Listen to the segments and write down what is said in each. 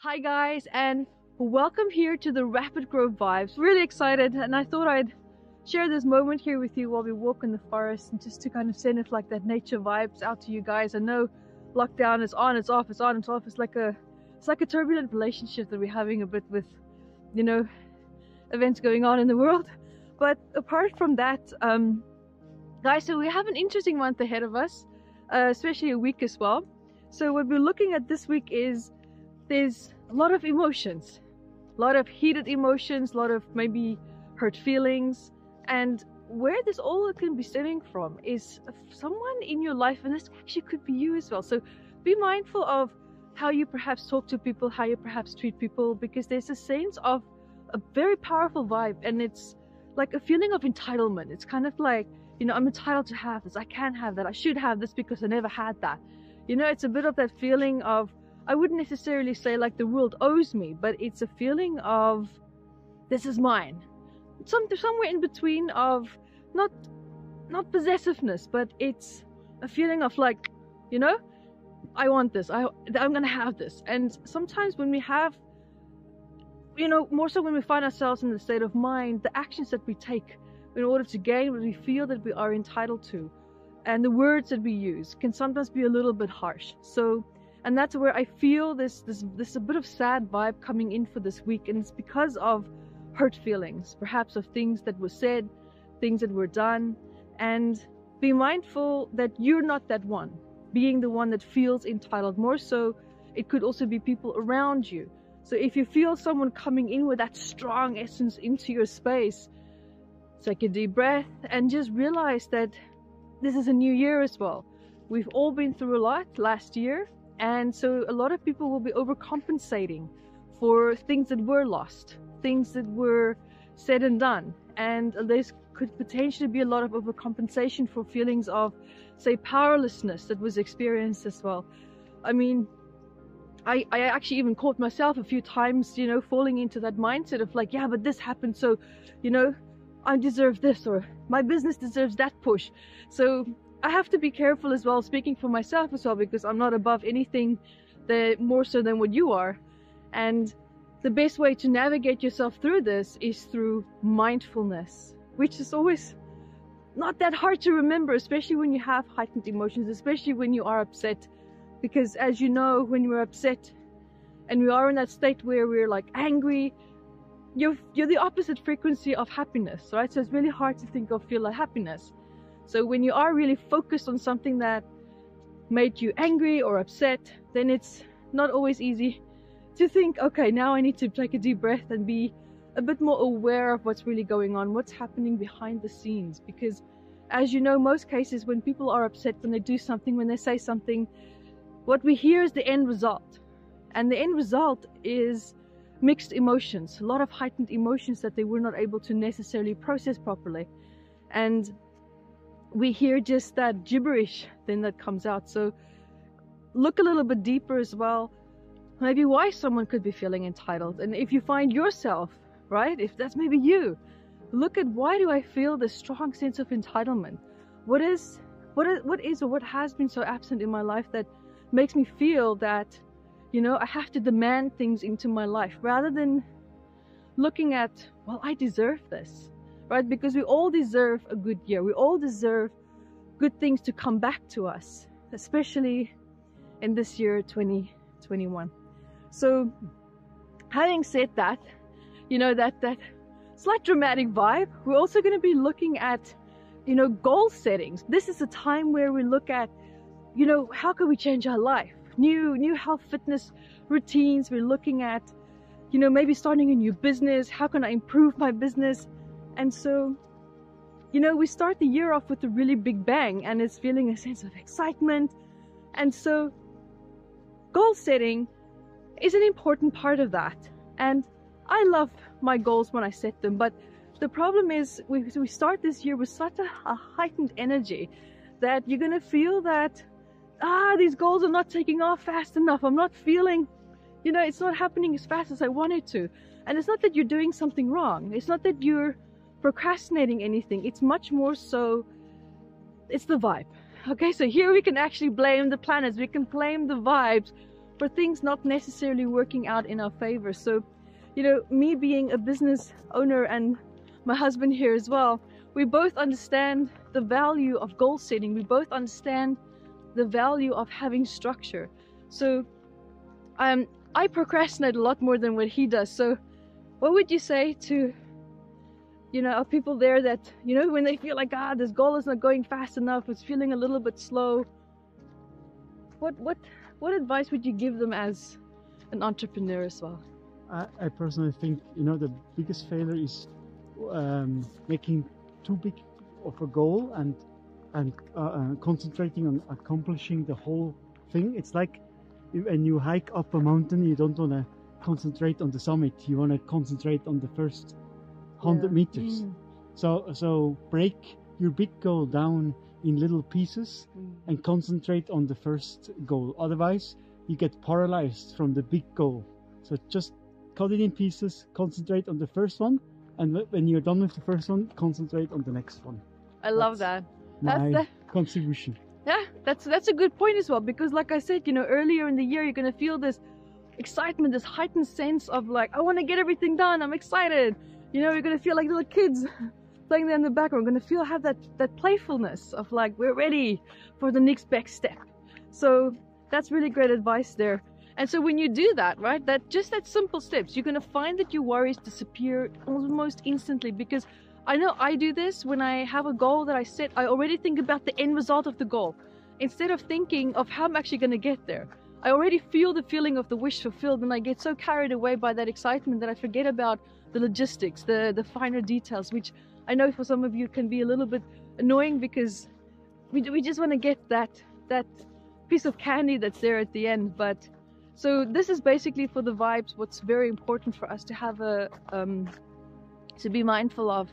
Hi guys, and welcome here to the Rapid Growth Vibes. Really excited, and I thought I'd share this moment here with you while we walk in the forest, and just to kind of send it like that nature vibes out to you guys. I know lockdown is on, it's off, it's on, it's off. It's like a turbulent relationship that we're having a bit with, you know, events going on in the world. But apart from that, guys, so we have an interesting month ahead of us, especially a week as well. So what we're looking at this week is there's a lot of emotions, a lot of heated emotions, a lot of maybe hurt feelings, and where this all can be stemming from is someone in your life, and this actually could be you as well. So be mindful of how you perhaps talk to people, how you perhaps treat people, because there's a sense of a very powerful vibe, and it's like a feeling of entitlement. It's kind of like, you know, I'm entitled to have this, I can have that, I should have this because I never had that. You know, it's a bit of that feeling of, I wouldn't necessarily say like the world owes me, but it's a feeling of, this is mine. Somewhere in between of, not possessiveness, but it's a feeling of like, you know, I want this, I'm gonna have this. And sometimes when we have, you know, more so when we find ourselves in the state of mind, the actions that we take in order to gain what we feel that we are entitled to, and the words that we use can sometimes be a little bit harsh. So, and that's where I feel this a bit of sad vibe coming in for this week, and it's because of hurt feelings, perhaps of things that were said, things that were done. And be mindful that you're not that one, being the one that feels entitled. More so, it could also be people around you. So if you feel someone coming in with that strong essence into your space, take a deep breath and just realize that this is a new year as well. We've all been through a lot last year, and so a lot of people will be overcompensating for things that were lost, things that were said and done. And there could potentially be a lot of overcompensation for feelings of, say, powerlessness that was experienced as well. I mean, I actually even caught myself a few times, you know, falling into that mindset of like, yeah, but this happened, so, you know, I deserve this, or my business deserves that push. So I have to be careful as well, speaking for myself as well, because I'm not above anything more so than what you are. And the best way to navigate yourself through this is through mindfulness, which is always not that hard to remember, especially when you have heightened emotions, especially when you are upset. Because as you know, when we're upset and we are in that state where we're like angry, you're the opposite frequency of happiness, right? So it's really hard to feel like happiness. So when you are really focused on something that made you angry or upset, then it's not always easy to think, okay, now I need to take a deep breath and be a bit more aware of what's really going on, what's happening behind the scenes. Because as you know, most cases when people are upset, when they do something, when they say something, what we hear is the end result. And the end result is mixed emotions, a lot of heightened emotions that they were not able to necessarily process properly. And we hear just that gibberish then that comes out. So look a little bit deeper as well, maybe why someone could be feeling entitled. And if you find yourself, right, if that's maybe you, look at, why do I feel this strong sense of entitlement? What is or what has been so absent in my life that makes me feel that, you know, I have to demand things into my life, rather than looking at, well, I deserve this, right? Because we all deserve a good year. We all deserve good things to come back to us, especially in this year, 2021. So having said that, you know, that slight dramatic vibe, we're also going to be looking at, you know, goal settings. This is a time where we look at, you know, how can we change our life? New health fitness routines. We're looking at, you know, maybe starting a new business. How can I improve my business? And so, you know, we start the year off with a really big bang, and it's feeling a sense of excitement. And so goal setting is an important part of that. And I love my goals when I set them, but the problem is we start this year with such a heightened energy that you're going to feel that, these goals are not taking off fast enough. I'm not feeling, you know, it's not happening as fast as I want it to. And it's not that you're doing something wrong. It's not that you're procrastinating anything. It's much more so, it's the vibe. Okay, so here we can actually blame the planets. We can blame the vibes for things not necessarily working out in our favor. So, you know, me being a business owner and my husband here as well, we both understand the value of goal setting. We both understand the value of having structure. So I procrastinate a lot more than what he does. So what would you say to, you know, people there that, you know, when they feel like, this goal is not going fast enough, it's feeling a little bit slow, what advice would you give them as an entrepreneur as well? I personally think, you know, the biggest failure is making too big of a goal and concentrating on accomplishing the whole thing. It's like when you hike up a mountain, you don't want to concentrate on the summit. You want to concentrate on the first 100 meters. So break your big goal down in little pieces and concentrate on the first goal. Otherwise, you get paralyzed from the big goal. So just cut it in pieces, concentrate on the first one, and when you're done with the first one, concentrate on the next one. I love that. That's my contribution. Yeah, that's a good point as well, because like I said, you know, earlier in the year, you're going to feel this excitement, this heightened sense of like, I want to get everything done, I'm excited. You know, you're going to feel like little kids playing there in the background. We're going to have that playfulness of like, we're ready for the next big step. So that's really great advice there. And so when you do that, right, that simple steps, you're going to find that your worries disappear almost instantly. Because I know I do this when I have a goal that I set, I already think about the end result of the goal instead of thinking of how I'm actually going to get there. I already feel the feeling of the wish fulfilled, and I get so carried away by that excitement that I forget about the logistics, the finer details, which I know for some of you can be a little bit annoying, because we just want to get that piece of candy that's there at the end. But so this is basically for the vibes what's very important for us to have to be mindful of,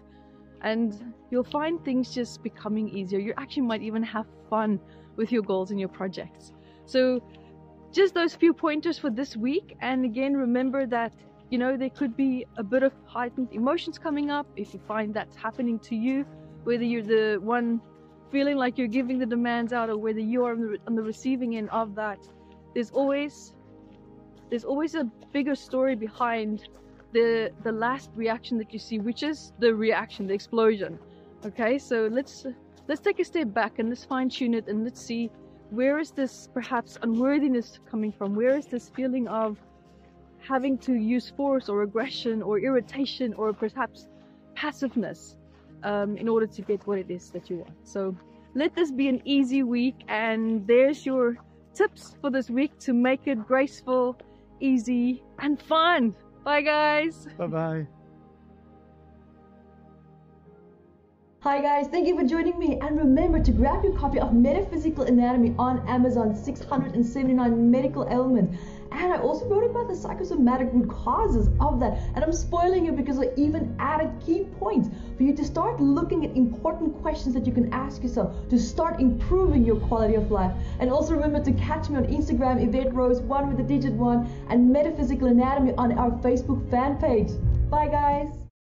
and you'll find things just becoming easier. You actually might even have fun with your goals and your projects. So just those few pointers for this week. And again, remember that, you know, there could be a bit of heightened emotions coming up. If you find that's happening to you, whether you're the one feeling like you're giving the demands out or whether you are on the receiving end of that, there's always a bigger story behind the last reaction that you see, which is the reaction, the explosion. Okay, so let's take a step back and let's fine tune it, and let's see, where is this perhaps unworthiness coming from? Where is this feeling of having to use force or aggression or irritation or perhaps passiveness in order to get what it is that you want? So let this be an easy week, and there's your tips for this week to make it graceful, easy, and fun. Bye guys. Bye-bye. Hi guys, thank you for joining me, and remember to grab your copy of Metaphysical Anatomy on Amazon, 679 medical ailments. And I also wrote about the psychosomatic root causes of that, and I'm spoiling it because I even added key points for you to start looking at important questions that you can ask yourself to start improving your quality of life. And also remember to catch me on Instagram, Evette Rose 1 with the digit 1, and Metaphysical Anatomy on our Facebook fan page. Bye guys.